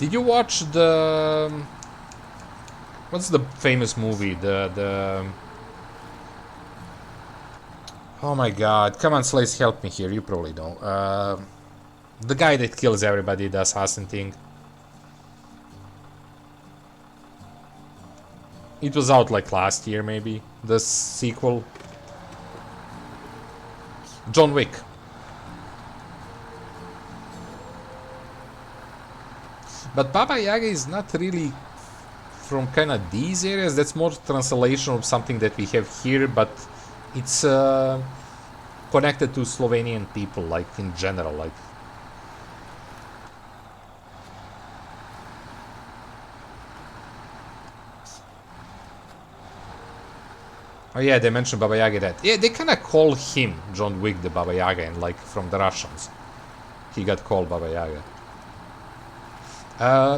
Did you watch the... What's the famous movie? The... Oh my god. Come on, Slays, help me here. You probably don't. The guy that kills everybody, the assassin thing. It was out like last year, maybe. The sequel. John Wick. But Baba Yaga is not really from kind of these areas. That's more translation of something that we have here, but it's connected to Slovenian people, like in general, like. Oh yeah, they mentioned Baba Yaga that. Yeah, they kind of call him John Wick the Baba Yaga, and like from the Russians, he got called Baba Yaga.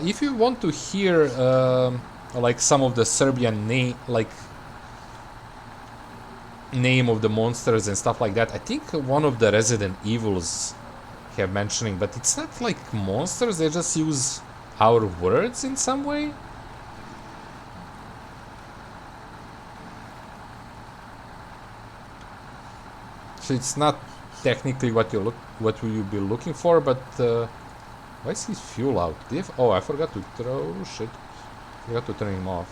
If you want to hear like some of the Serbian name of the monsters and stuff like that, I think one of the Resident Evils have mentioning, but it's not like monsters. They just use our words in some way. So it's not technically what will you be looking for, but why is his fuel out? Oh, I forgot to throw shit. Forgot to turn him off.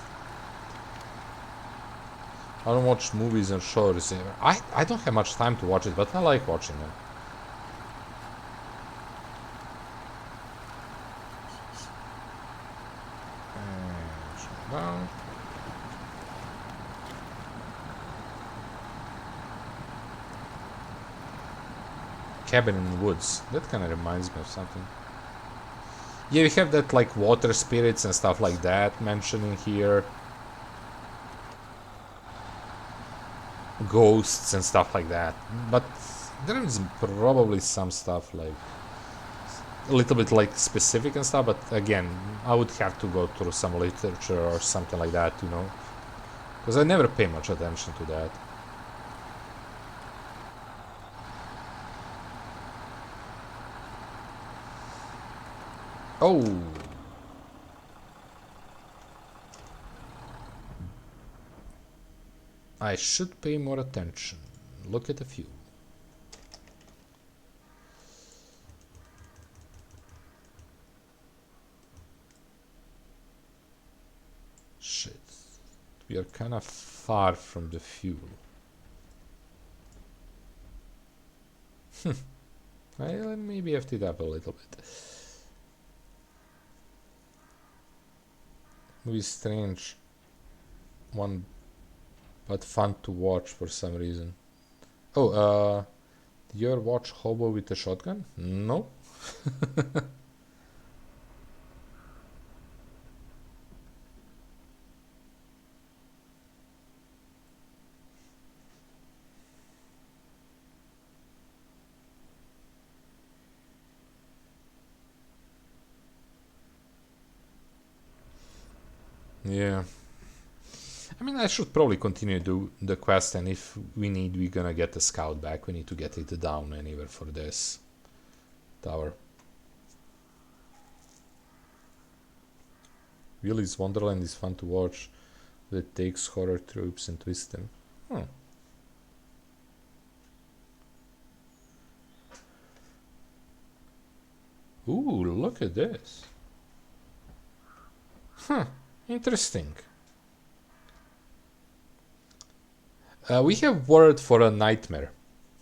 I don't watch movies and shows. I don't have much time to watch it, but I like watching them. Well, cabin in the woods. That kind of reminds me of something. Yeah, we have that like water spirits and stuff like that mentioning here. Ghosts and stuff like that. But there is probably some stuff like a little bit like specific and stuff, but again, I would have to go through some literature or something like that, you know, because I never pay much attention to that. Oh, I should pay more attention. Look at a few. Shit. We are kind of far from the fuel. I'll maybe have it up a little bit. Movie strange one, but fun to watch for some reason. Oh, did you ever watch Hobo with a Shotgun? No. Yeah. I mean, I should probably continue to do the quest, and if we need, we're gonna get the scout back. We need to get it down anywhere for this tower. Willy's Wonderland is fun to watch. That takes horror tropes and twists them. Hmm. Ooh, look at this. Huh. Interesting. We have word for a nightmare,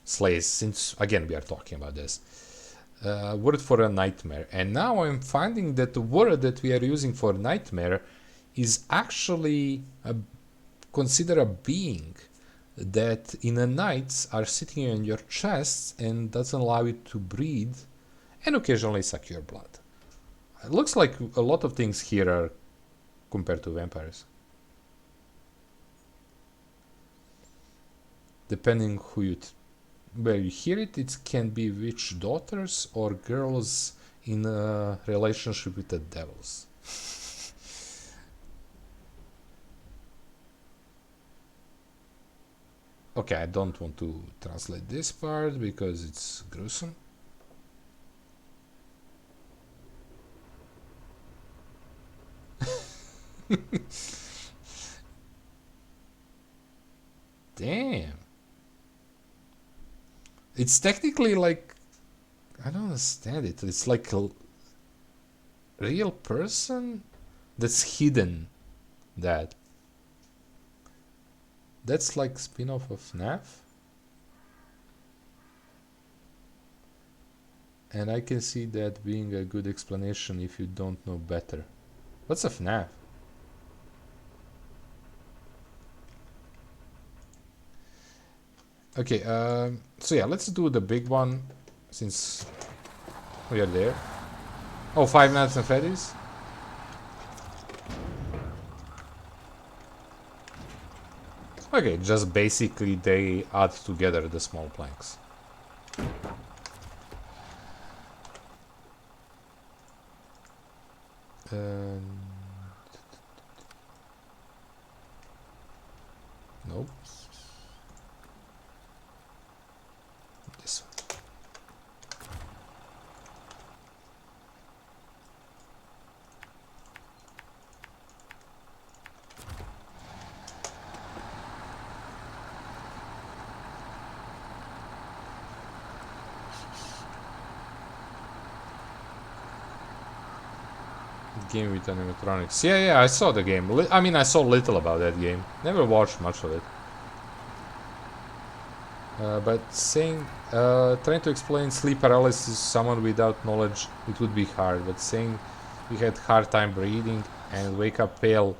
Slays, since again we are talking about this. Word for a nightmare, and now I'm finding that the word that we are using for nightmare is actually considered a being that in the nights are sitting on your chest and doesn't allow you to breathe and occasionally suck your blood. It looks like a lot of things here are compared to vampires. Depending where you hear it, it can be witch daughters or girls in a relationship with the devils. Okay, I don't want to translate this part because it's gruesome. Damn. It's technically like, I don't understand it. It's like a real person that's hidden. That's like spin-off of FNAF. And I can see that being a good explanation if you don't know better. What's a FNAF? Okay, so yeah, let's do the big one since we are there. Oh, Five Nights at Freddy's? Okay, just basically they add together the small planks. Nope. This one. Game with animatronics. Yeah, I saw the game. I mean, I saw little about that game. Never watched much of it. But saying, trying to explain sleep paralysis to someone without knowledge, it would be hard. But saying you had hard time breathing and wake up pale,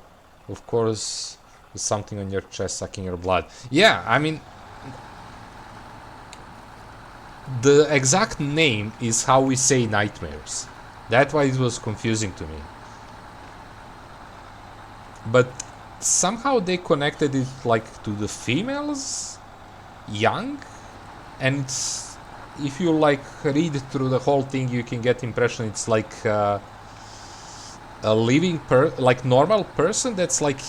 of course, with something on your chest sucking your blood. Yeah, I mean, the exact name is how we say nightmares. That's why it was confusing to me. But somehow they connected it like to the females, young, and if you like read through the whole thing, you can get impression it's like a living like normal person that's like,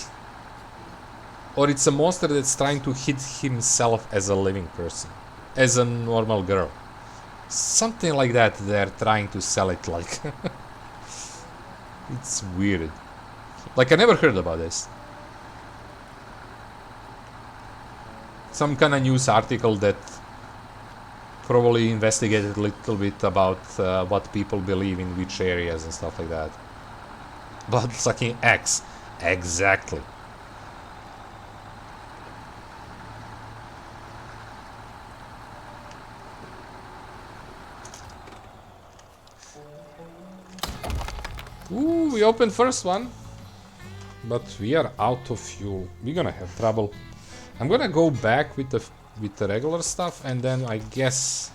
or it's a monster that's trying to hit himself as a living person, as a normal girl. Something like that they're trying to sell it like. It's weird. Like, I never heard about this. Some kind of news article that probably investigated a little bit about what people believe in which areas and stuff like that. Blood sucking X. Exactly. Ooh, we opened first one. But we are out of fuel. We're gonna have trouble. I'm gonna go back with the regular stuff, and then I guess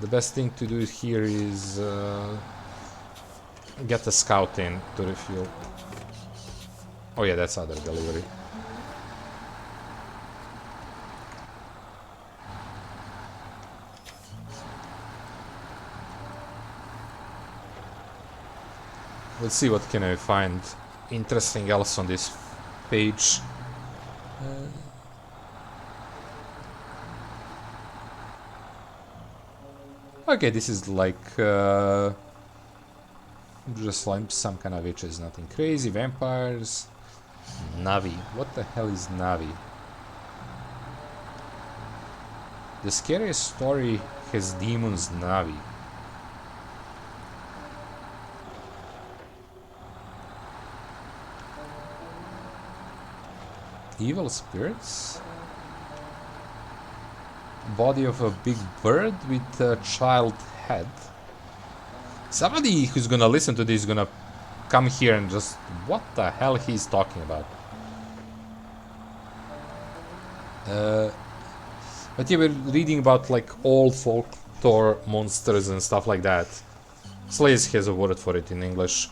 the best thing to do here is get the scout in to refuel. Oh yeah, that's other delivery. Let's see what can I find interesting else on this page. Okay, this is like just like some kind of witches, nothing crazy. Vampires, Navi. What the hell is Navi? The scariest story has demons Navi. Evil spirits? Body of a big bird with a child head. Somebody who's gonna listen to this is gonna come here and just... what the hell he's talking about? But yeah, we're reading about like old folklore monsters and stuff like that. Slays has a word for it in English.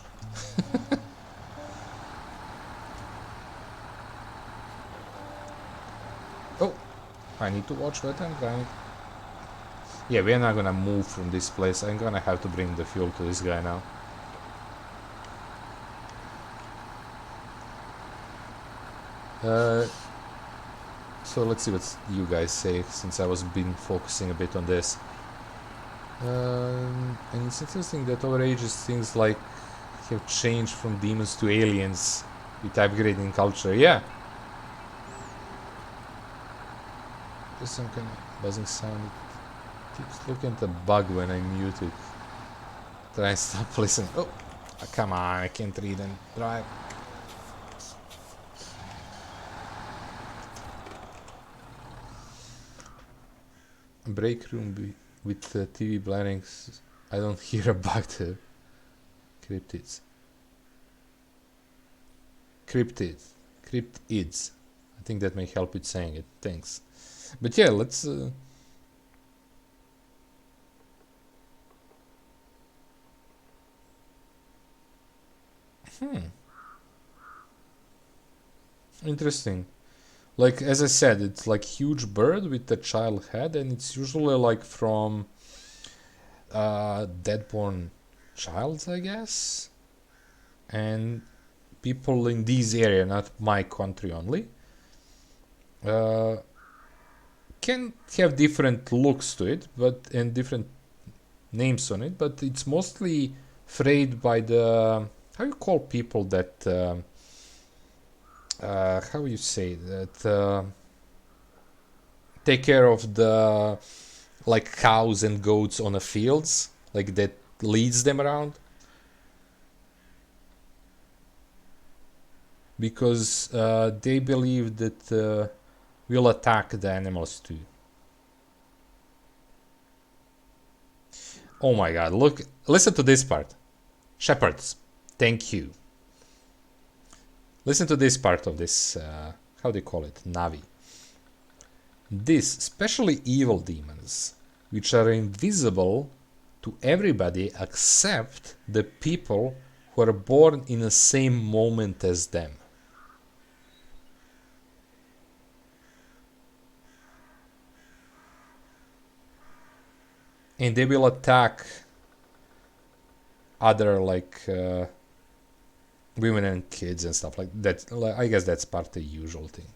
I need to watch what I'm trying. Yeah, we're not gonna move from this place. I'm gonna have to bring the fuel to this guy now. So let's see what you guys say, since I was been focusing a bit on this. And it's interesting that over ages things like have changed from demons to aliens with upgrading culture, yeah. There's some kind of buzzing sound. It keeps looking at the bug when I mute it. Try and stop listening. Oh, come on, I can't read and drive. Break room with TV blandings. I don't hear a bug there. Cryptids. Cryptids. I think that may help with saying it. Thanks. But yeah, let's... Interesting. Like, as I said, it's like huge bird with a child head, and it's usually like from dead-born childs, I guess. And people in this area, not my country only, can have different looks to it, but and different names on it, but it's mostly frayed by the... How you call people that... how you say that take care of the like cows and goats on the fields, like that leads them around, because they believe that we'll attack the animals too. Oh my god, look, listen to this part. Shepherds, thank you. Listen to this part of this, how do you call it, Navi. These especially evil demons, which are invisible to everybody except the people who are born in the same moment as them. And they will attack other, like, women and kids and stuff like that. Like, I guess that's part of the usual thing.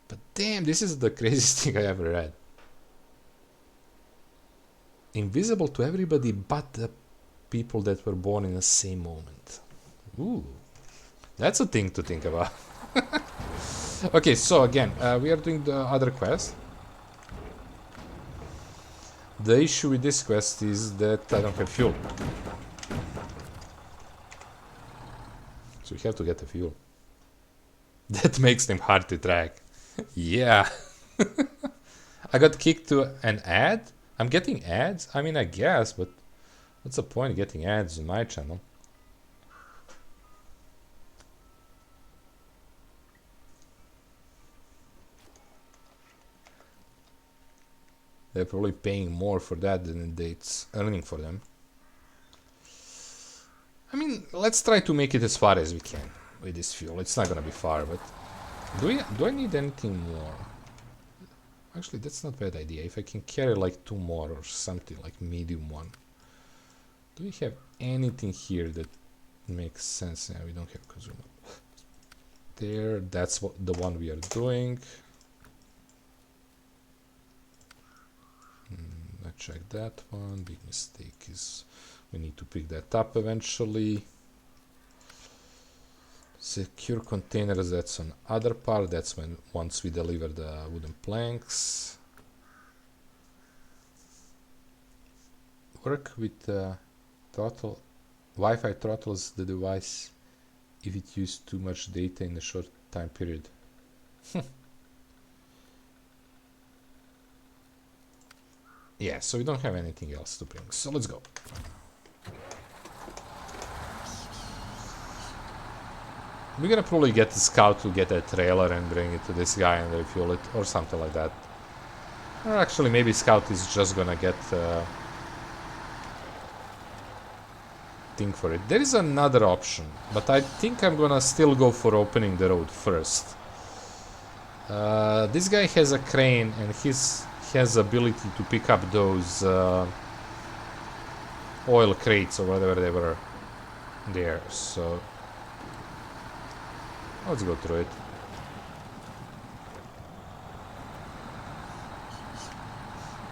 But damn, this is the craziest thing I ever read. Invisible to everybody but the people that were born in the same moment. Ooh, that's a thing to think about. Okay, so again, we are doing the other quest. The issue with this quest is that I don't have fuel. So we have to get the fuel. That makes them hard to track. Yeah. I got kicked to an ad? I'm getting ads? I mean, I guess, but what's the point of getting ads on my channel? They're probably paying more for that than it's earning for them. I mean, let's try to make it as far as we can with this fuel. It's not gonna be far, but do I need anything more? Actually, that's not a bad idea. If I can carry like 2 more or something, like medium one. Do we have anything here that makes sense? Yeah, we don't have consumer. There, that's what the one we are doing. I checked that one. Big mistake is we need to pick that up eventually. Secure containers, that's on other part. That's when once we deliver the wooden planks. Work with throttle. Wi-Fi throttles the device if it used too much data in a short time period. Yeah, so we don't have anything else to bring. So let's go. We're gonna probably get the scout to get a trailer and bring it to this guy and refuel it, or something like that. Or actually, maybe scout is just gonna get thing for it. There is another option, but I think I'm gonna still go for opening the road first. This guy has a crane and he has ability to pick up those oil crates or whatever they were there, so let's go through it.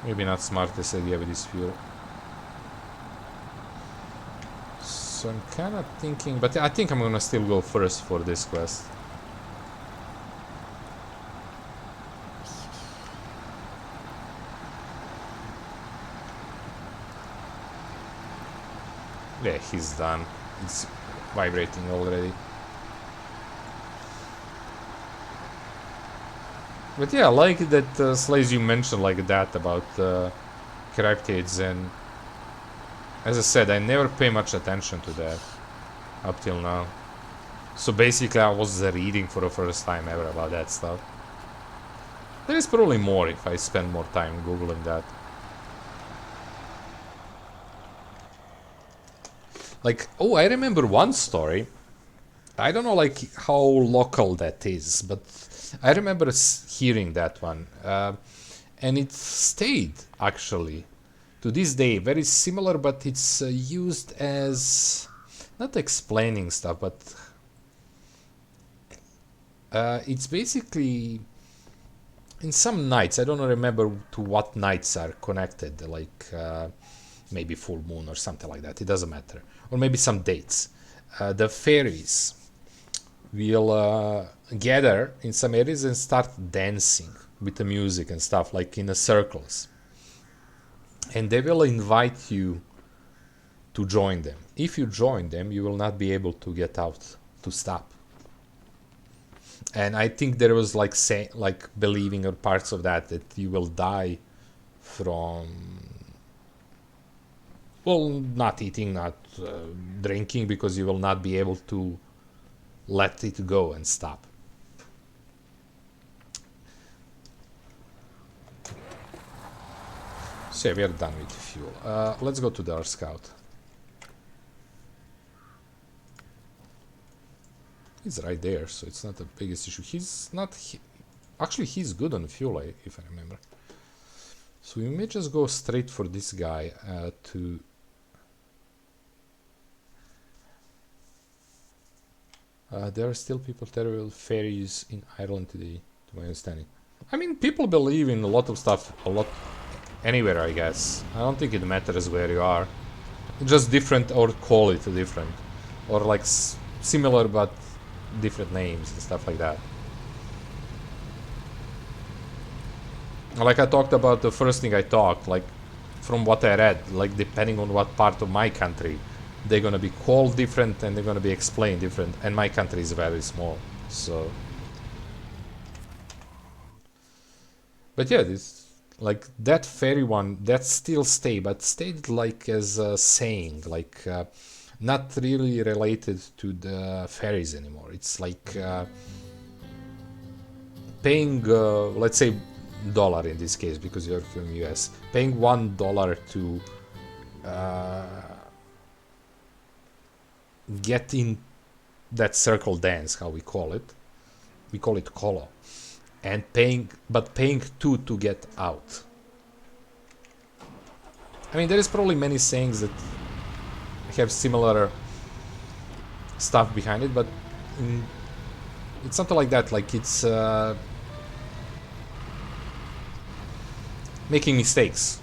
Maybe not smartest idea with this fuel. So I'm kind of thinking, but I think I'm gonna still go first for this quest. he's done. It's vibrating already. But yeah, I like that Slays you mentioned like that about cryptids, and as I said, I never pay much attention to that up till now. So basically I was reading for the first time ever about that stuff. There is probably more if I spend more time googling that. Like, oh, I remember one story. I don't know like how local that is, but I remember hearing that one. And it stayed actually to this day, very similar, but it's used as not explaining stuff, but it's basically in some nights, I don't remember to what nights are connected, like maybe full moon or something like that, it doesn't matter, or maybe some dates. The fairies will gather in some areas and start dancing with the music and stuff, like in the circles, and they will invite you to join them. If you join them, you will not be able to get out to stop. And I think there was like believing or parts of that you will die from, well, not eating, not drinking, because you will not be able to let it go and stop. So yeah, we are done with fuel. Let's go to the Earth Scout. He's right there, so it's not the biggest issue. He's not... actually, he's good on fuel, if I remember. So we may just go straight for this guy to... there are still people terrible fairies in Ireland today, to my understanding. I mean, people believe in a lot of stuff, anywhere, I guess. I don't think it matters where you are. It's just different, or call it different. Or like similar but different names and stuff like that. Like I talked about, the first thing I talked, like from what I read, like depending on what part of my country, they're gonna be called different and they're gonna be explained different, and my country is very small, so... But yeah, this, like that fairy one, that still stayed like as a saying, like not really related to the fairies anymore. It's like paying, let's say, dollar in this case, because you're from US, paying $1 to get in that circle dance, how we call it colo, and paying 2 to get out. I mean, there is probably many sayings that have similar stuff behind it, but it's something like that, like it's making mistakes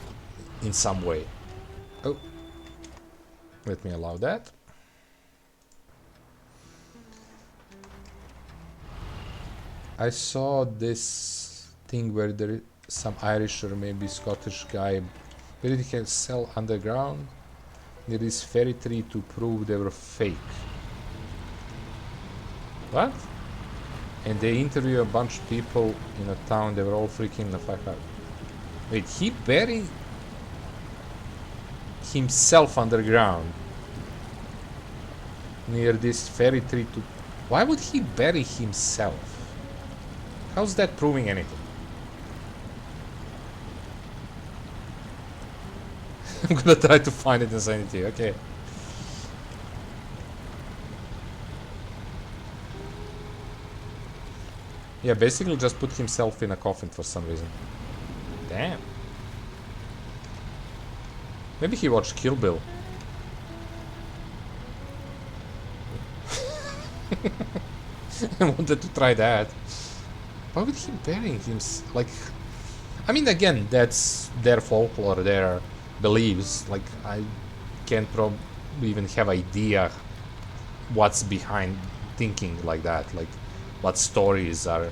in some way. Oh, let me allow that. I saw this thing where there is some Irish or maybe Scottish guy where he can sell underground near this fairy tree to prove they were fake. What? And they interview a bunch of people in a town, they were all freaking the fuck out. Wait, he buried himself underground near this fairy tree to... Why would he bury himself? How's that proving anything? I'm gonna try to find it in Sanity, okay. Yeah, basically just put himself in a coffin for some reason. Damn. Maybe he watched Kill Bill. I wanted to try that. Why would he bury him? Like, I mean, again, that's their folklore, their beliefs. Like, I can't probably even have idea what's behind thinking like that. Like, what stories are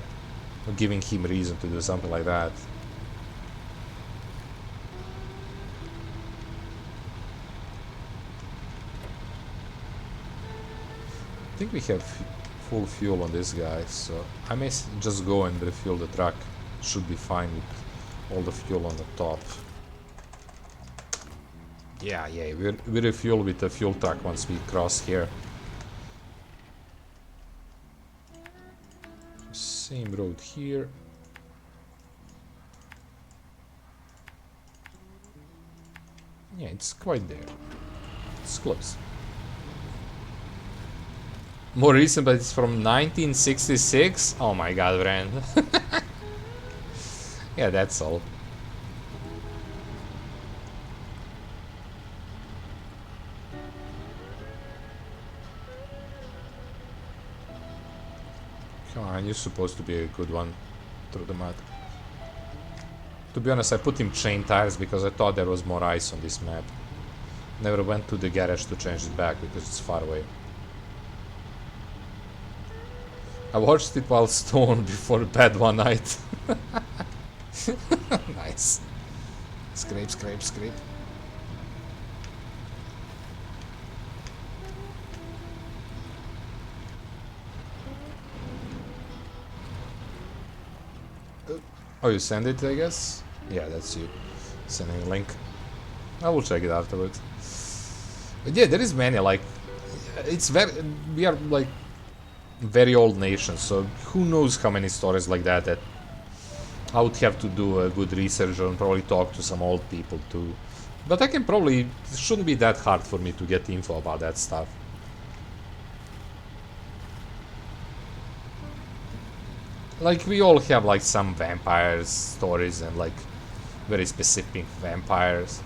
giving him reason to do something like that. I think we have full fuel on this guy, so I may just go and refuel the truck. Should be fine with all the fuel on the top. Yeah, we refuel with the fuel truck once we cross here. Same road here. Yeah, it's quite there. It's close. More recent, but it's from 1966? Oh my god, friend. Yeah, that's all. Come on, you're supposed to be a good one through the mud. To be honest, I put in chain tires because I thought there was more ice on this map. Never went to the garage to change it back because it's far away. I watched it while stoned before bed one night. Nice. Scrape, scrape, scrape. Oh, you send it, I guess? Yeah, that's you. Sending a link. I will check it afterwards. But yeah, there is many, like... It's very... We are, like... very old nation, so who knows how many stories like that I would have to do a good research and probably talk to some old people too. But I can probably... It shouldn't be that hard for me to get info about that stuff. Like, we all have, like, some vampires stories and, like, very specific vampires.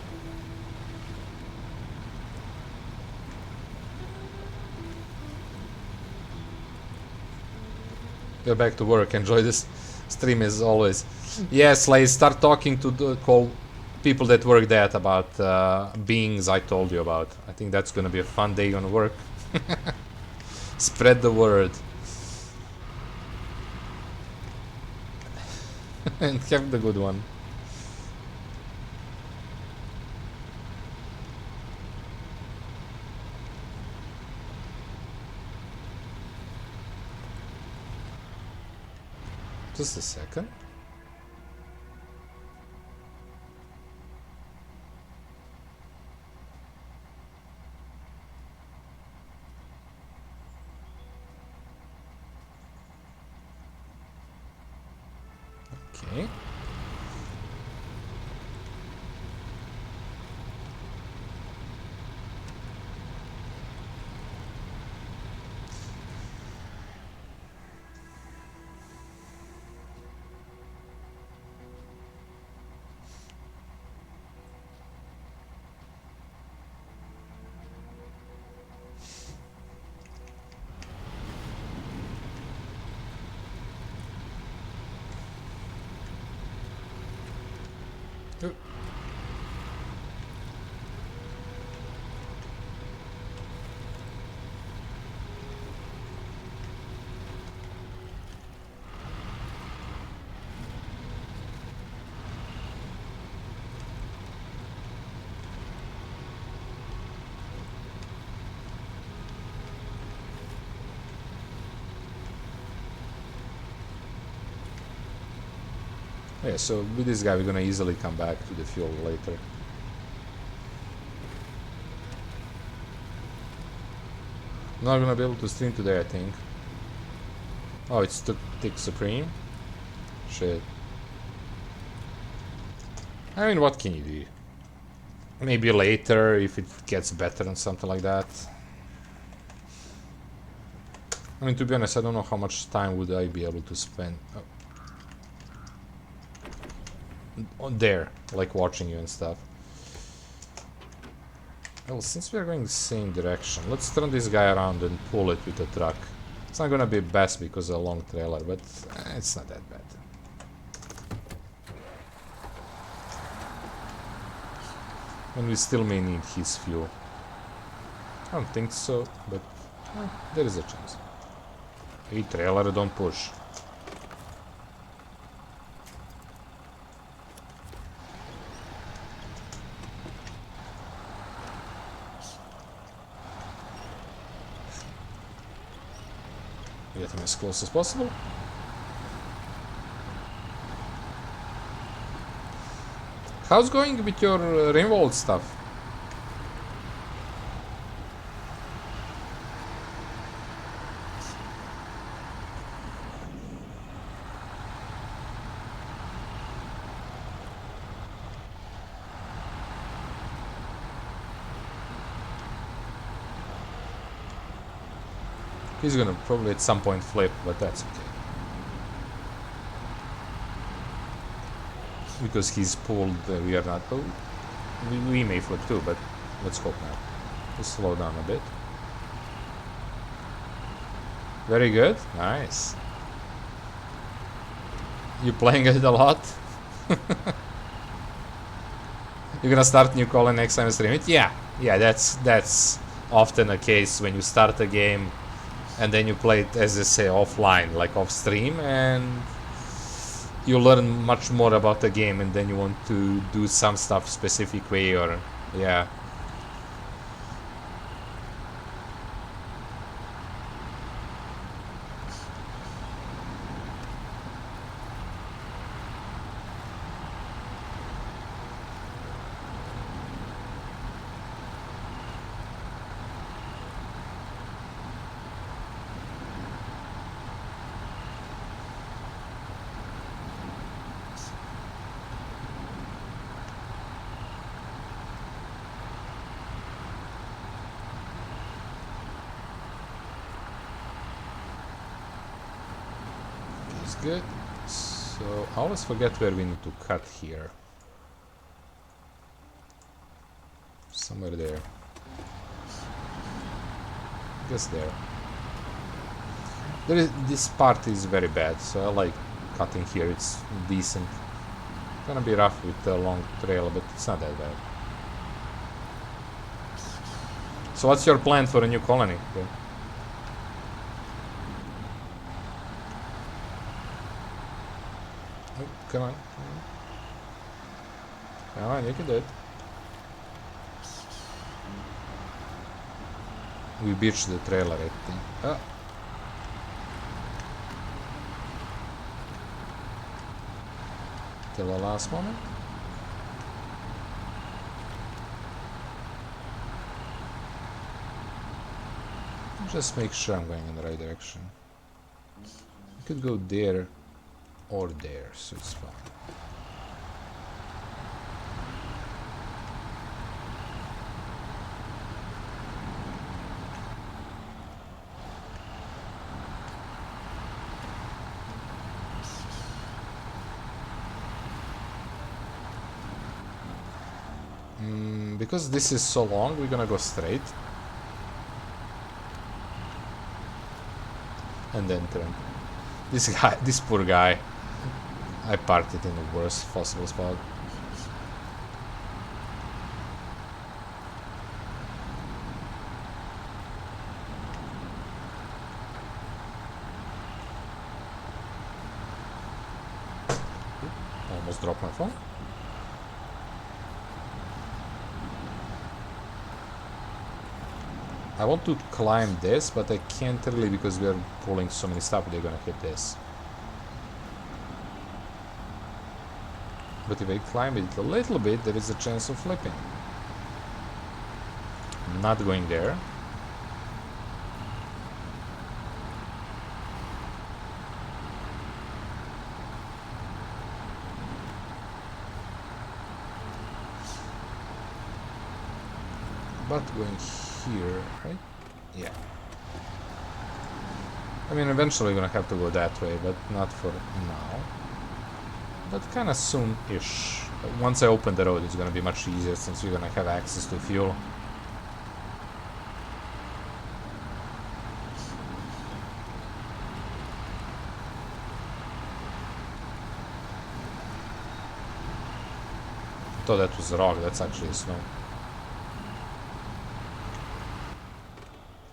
Go back to work. Enjoy this stream as always. Yes, like, start talking to the people that work there about beings I told you about. I think that's gonna be a fun day on work. Spread the word. And have the good one. Just a second. Okay. Yeah, so with this guy we're gonna easily come back to the fuel later. Not gonna be able to stream today, I think. Oh, it's Tick Supreme? Shit. I mean, what can you do? Maybe later, if it gets better and something like that. I mean, to be honest, I don't know how much time would I be able to spend... on there, like watching you and stuff. Well, since we are going the same direction, let's turn this guy around and pull it with the truck. It's not gonna be best because of a long trailer, but it's not that bad. And we still may need his fuel. I don't think so, but there is a chance. Hey, trailer, don't push. Get him as close as possible. How's going with your Rimworld stuff? He's gonna probably at some point flip, but that's okay. Because he's pulled, we are not pulled. We may flip too, but let's hope not. Just slow down a bit. Very good, nice. You playing it a lot? You're gonna start new colony next time you stream it? Yeah, that's often a case when you start a game and then you play it, as they say, offline, like off stream, and you learn much more about the game, and then you want to do some stuff specific way, or yeah. Good. So I always forget where we need to cut here. Somewhere there. I guess there. This part is very bad, so I like cutting here. It's decent. Gonna be rough with the long trail, but it's not that bad. So what's your plan for a new colony? Okay. Come on. Come on, you can do it. We beached the trailer, I think. Oh. Till the last moment. Just make sure I'm going in the right direction. I could go there or there, so it's fine. Because this is so long, we're gonna go straight. And then turn. This guy, this poor guy. I parked it in the worst possible spot. Almost dropped my phone. I want to climb this, but I can't really because we are pulling so many stuff, they're gonna hit this. But if I climb it a little bit, there is a chance of flipping. I'm not going there. But going here, right? Yeah. I mean, eventually we're gonna have to go that way, but not for now. But kind of soon-ish. Once I open the road, it's gonna be much easier since we're gonna have access to fuel. I thought that was rock, that's actually snow.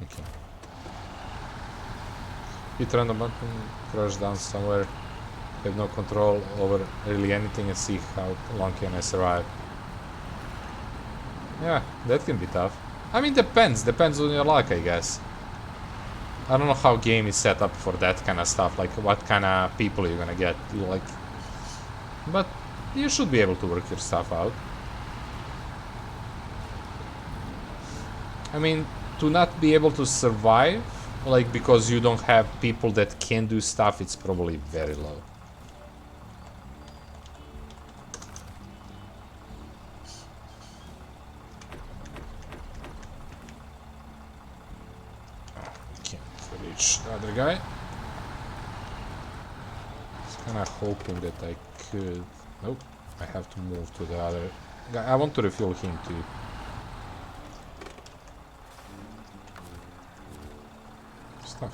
Okay. Hit random button, crash down somewhere. Have no control over really anything and see how long can I survive. Yeah, that can be tough. I mean, depends on your luck, I guess. I don't know how game is set up for that kind of stuff, like what kind of people you're gonna get, like, but you should be able to work your stuff out. I mean, to not be able to survive, like, because you don't have people that can do stuff, it's probably very low. Can't reach the other guy. Kind of hoping that I could. Nope, I have to move to the other guy. I want to refuel him too.